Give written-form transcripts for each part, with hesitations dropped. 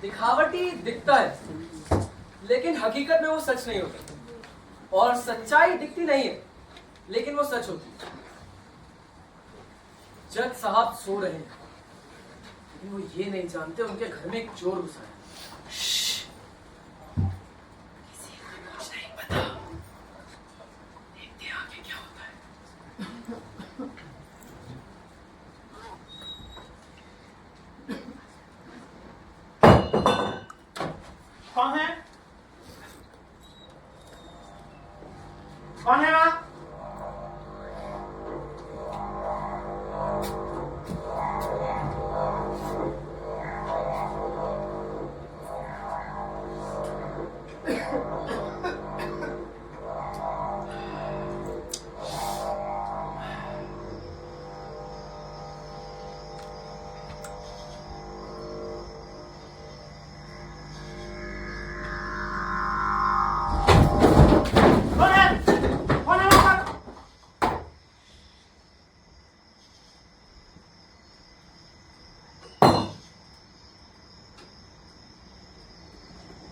दिखावटी दिखता है लेकिन हकीकत में वो सच नहीं होता, और सच्चाई दिखती नहीं है लेकिन वो सच होती है। जज साहब सो रहे हैं लेकिन वो ये नहीं जानते उनके घर में एक चोर घुसा है। किसी को कुछ नहीं पता, देखते हैं आगे क्या होता है। कौन है? कौन है वहाँ?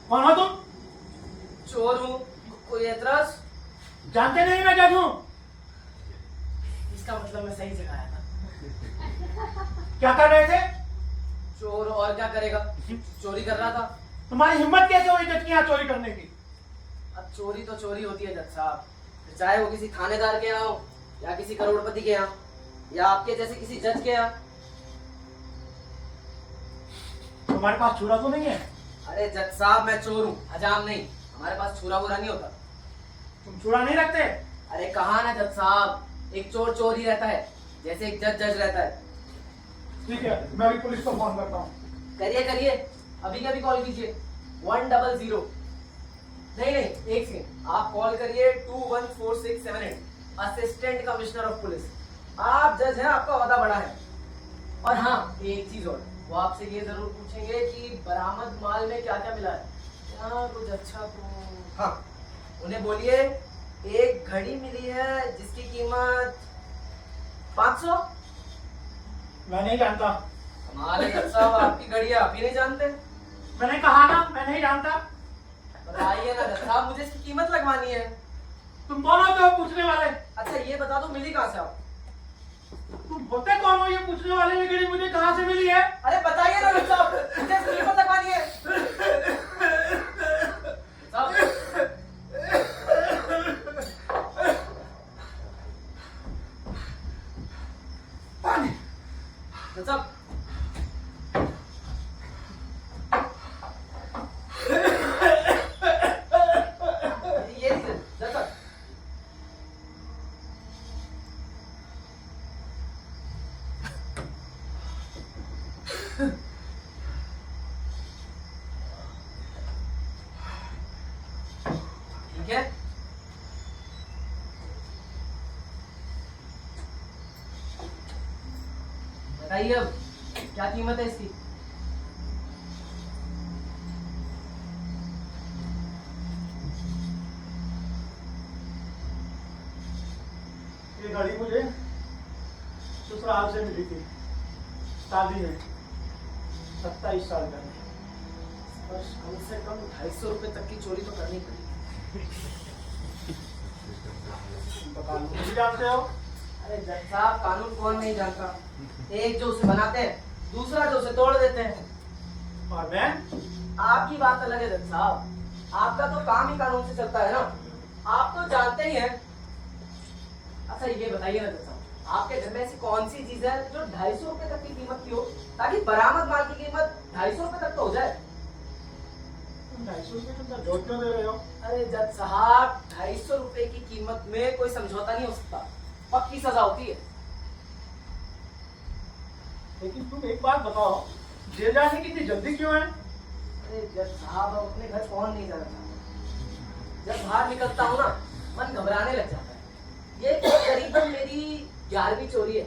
कौन हो तुम? चोर हूँ, कोई एतराज? जानते नहीं मैं जज हूँ। इसका मतलब मैं सही जगह आया था। क्या कर रहे थे? चोर और क्या करेगा, चोरी कर रहा था। तुम्हारी हिम्मत कैसे हुई जज के यहाँ चोरी करने की? अब चोरी तो चोरी होती है जज साहब, चाहे वो किसी थानेदार के यहाँ हो या किसी करोड़पति के यहाँ या आपके जैसे किसी जज के यहाँ। तुम्हारे पास छुरा तो नहीं है? अरे जज साहब मैं चोर हूँ, हजाम नहीं। हमारे पास छुरा बुरा नहीं होता। तुम छुरा नहीं रखते? अरे कहा ना जज साहब, एक चोर चोर ही रहता है जैसे एक जज जज रहता है। ठीक है, मैं अभी पुलिस को फोन करता हूँ। करिए करिए, अभी के अभी कॉल कीजिए 100। नहीं नहीं, एक सेकंड, आप कॉल करिए 214678, असिस्टेंट कमिश्नर ऑफ पुलिस। आप जज हैं, आपका ओहदा बड़ा है। और हाँ, एक चीज और, वो आपसे ये जरूर पूछेंगे कि बरामद माल में क्या क्या मिला है। क्या कुछ अच्छा तो हाँ, उन्हें बोलिए एक घड़ी मिली है जिसकी कीमत 500। मैं नहीं जानता। हमारे जज साहब, आपकी घड़ी है, आप ही नहीं जानते? मैंने कहा ना मैं नहीं जानता। बताइए ना जज साहब, मुझे इसकी कीमत लगवानी है। तुम कौन होते हो पूछने वाले? अच्छा ये बता दो, मिली कहाँ से आप? तुम होते कौन हो ये पूछने वाले? ये घड़ी मुझे कहाँ से मिली है? अरे बताइए ना जज साहब, मुझे इसकी कीमत लगवानी है। साहब, जज साहब, ये लीजिए जज साहब। ठीक है, बताइए अब क्या कीमत है इसकी? ये घड़ी मुझे ससुराल से मिली थी, शादी में 27 साल पहले। बस कम से कम 250 रुपए तक की चोरी तो करनी पड़ेगी। तुम तो कानून भी जानते हो। अरे जज साहब, कानून कौन नहीं जानता। एक जो उसे बनाते हैं, दूसरा जो उसे तोड़ देते हैं। और मैं? आपकी बात अलग है जज साहब, आपका तो काम ही कानून से चलता है ना, आप तो जानते ही हैं। अच्छा ये बताइए ना जज साहब, आपके घर में ऐसी कौन सी चीज है जो 250 रुपए तक की कीमत की हो, ताकि बरामद माल की कीमत 250 रुपए तक तो हो जाए। तुम 250 रुपये तुम जोड़ क्यों दे रहे हो? अरे जज साहब, 250 रुपए की कीमत में कोई समझौता नहीं हो सकता, पक्की सजा होती है। लेकिन तुम एक बात बताओ, जेल जाने की इतनी जल्दी क्यों है? अरे जज साहब, अब अपने घर कौन नहीं जाना चाहता। जब बाहर निकलता हूँ ना, मन घबराने लग जाता है। ये करीबन मेरी 11वीं चोरी है,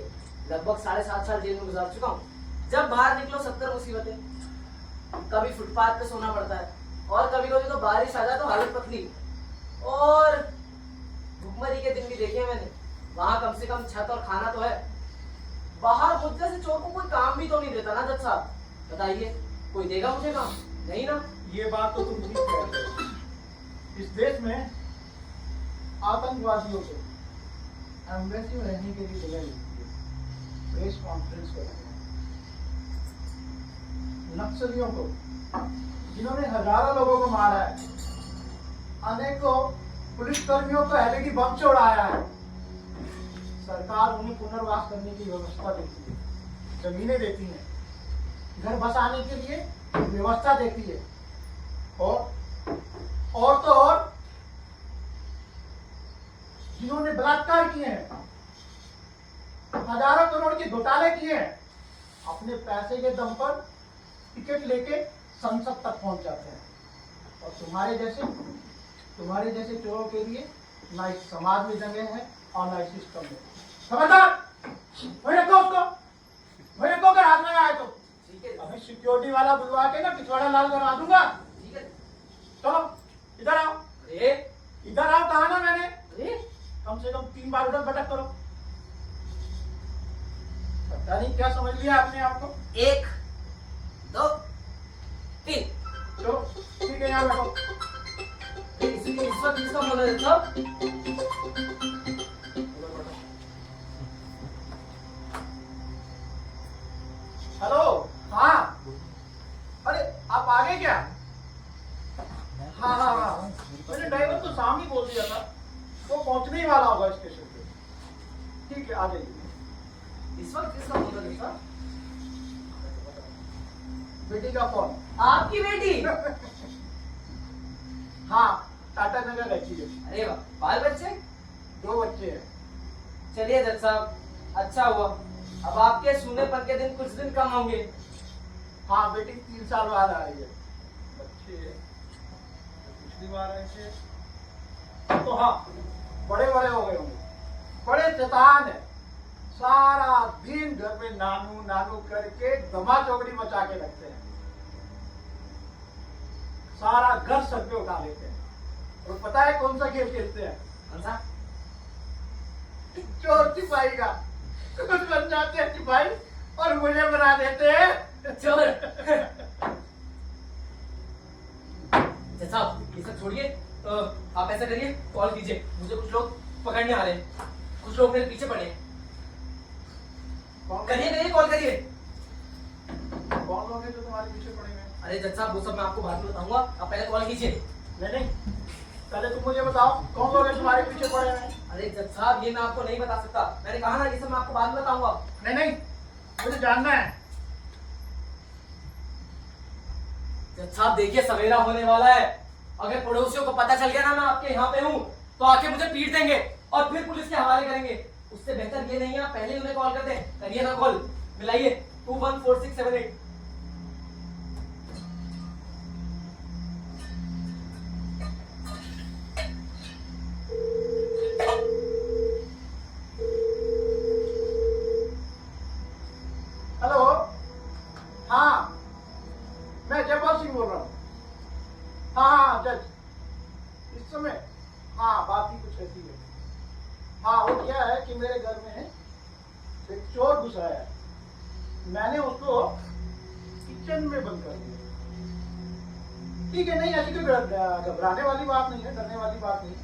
लगभग 7.5 साल जेल में गुजार चुका हूँ। जब बाहर निकलो 70 मुसीबतें। कभी फुटपाथ पे सोना पड़ता है, और कभी कभी तो बारिश आ जाए तो हालत पतली। और भुखमरी के दिन भी देखे हैं मैंने, वहां कम से कम छत और खाना तो है। बाहर मुझ जैसे चोर को कोई काम भी तो नहीं देता ना जज साहब। बताइए, कोई देगा मुझे काम? नहीं ना। ये बात तो तुम ठीक कह रहे हो। इस देश में आतंकवादियों को एम्बेसी में रहने के लिए जगह मिलती है, प्रेस कॉन्फ्रेंस कराते हैं। नक्सलियों को, जिन्होंने हजारों लोगों को मारा है, अनेकों पुलिसकर्मियों को हेले की बम से उड़ाया है, सरकार उन्हें पुनर्वास करने की व्यवस्था देती है, जमीनें देती है, घर बसाने के लिए व्यवस्था देती है, और तो और जिन्होंने बलात्कार किए हैं, हजारों करोड़ के घोटाले किए हैं, अपने पैसे के दम पर टिकट लेके संसद तक पहुंच जाते हैं। और तुम्हारे जैसे चोरों के लिए ना इस समाज में जगह है और ना इस सिस्टम में। खबरदार, वही रखो उसको, वही रखो, अगर हाथ में आए तो। ठीक है। अभी सिक्योरिटी वाला बुलवा के ना पिछवाड़ा लाल करवा दूंगा। ठीक है। चलो इधर आओ। अरे इधर आओ, कहा ना मैंने, अरे कम से कम 3 बार उठक बैठक करो। पता नहीं क्या समझ लिया आपने आपको। 1 2 3। चलो ठीक है, यहाँ बैठो। इस वक्त किसका फोन है साहब? हेलो, हाँ, अरे आप आ गए क्या? हाँ, मैंने ड्राइवर को सामने ही बोल दिया था, वो पहुंचने ही वाला होगा स्टेशन पे। ठीक है, आ जाइए। इस वक्त किसका फोन है साहब? बेटी का फोन। आपकी बेटी? हाँ, टाटा नगर रहती है। अरे वाह, बाल बच्चे? 2 बच्चे हैं। चलिए जज साहब, अच्छा हुआ, अब आपके सूनेपन के दिन कुछ दिन कम होंगे। हाँ, बेटी 3 साल बाद आ रही है। बच्चे पिछली बार आए थे तो हाँ, बड़े बड़े हो गए होंगे, बड़े शैतान है। सारा दिन घर में नानू नानू करके दमा चौकड़ी मचा के रखते हैं, सारा घर सर पे उठा लेते हैं। और पता है कौन सा खेल खेलते हैं? कौन सा? चोर सिपाही का। कुछ बन जाते हैं सिपाही और मुझे बना देते हैं चोर। जज साहब, ये सब छोड़िए, आप ऐसा करिए, कॉल कीजिए, मुझे कुछ लोग पकड़ने आ रहे हैं, कुछ लोग मेरे पीछे पड़े हैं। करिए, कॉल करिए। कौन लोग हैं जो तुम्हारे पीछे पड़े हुए हैं? अरे जज साहब, वो सब मैं आपको बाद में बताऊंगा, आप पहले कॉल कीजिए। नहीं, पहले तुम मुझे बताओ कौन लोग हैं तुम्हारे पीछे पड़े हुए हैं? अरे जज साहब, ये मैं आपको नहीं बता सकता, मैंने कहा ना, ये सब मैं आपको बाद में बताऊंगा। नहीं, मुझे जानना है। जज साहब देखिए, सवेरा होने वाला है, अगर पड़ोसियों को पता चल गया ना मैं आपके यहाँ पे हूँ, तो आके मुझे पीट देंगे और फिर पुलिस के हवाले करेंगे। उससे बेहतर ये नहीं है आप पहले ही उन्हें कॉल कर दें। करिए ना कॉल, मिलाइए 214678। हेलो, हाँ, मैं जयपाल सिंह बोल रहा हूँ। हाँ जज, इस समय हाँ बात ही कुछ ऐसी है। हाँ, वो क्या है कि मेरे घर में एक चोर घुसा है, मैंने उसको किचन में बंद कर दिया। ठीक है, नहीं ऐसी कोई घबराने वाली बात नहीं है, डरने वाली बात नहीं है।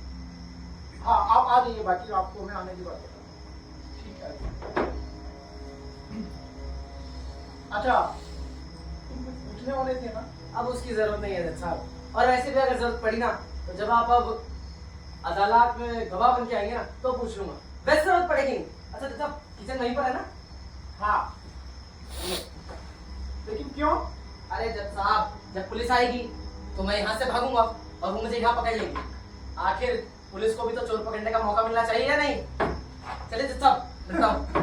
हाँ, आप आ जाइए, बाकी आपको मैं आने की बात बताऊँ। ठीक है। अच्छा, तुम कुछ पूछने वाले थे ना? अब उसकी जरूरत नहीं है जज साहब, और वैसे भी अगर जरूरत पड़ी ना, तो जब आप अब अदालत में गवाह बन के आएंगे ना, तो पूछ लूंगा, वैसे जरूरत पड़ेगी नहीं। अच्छा जज साहब, किचन वहीं पर है ना? हाँ, लेकिन क्यों? अरे जज साहब, जब पुलिस आएगी तो मैं यहाँ से भागूंगा और वो मुझे यहाँ पकड़ लेगी। आखिर पुलिस को भी तो चोर पकड़ने का मौका मिलना चाहिए या नहीं? चलिए जज साहब, मिलता हूँ।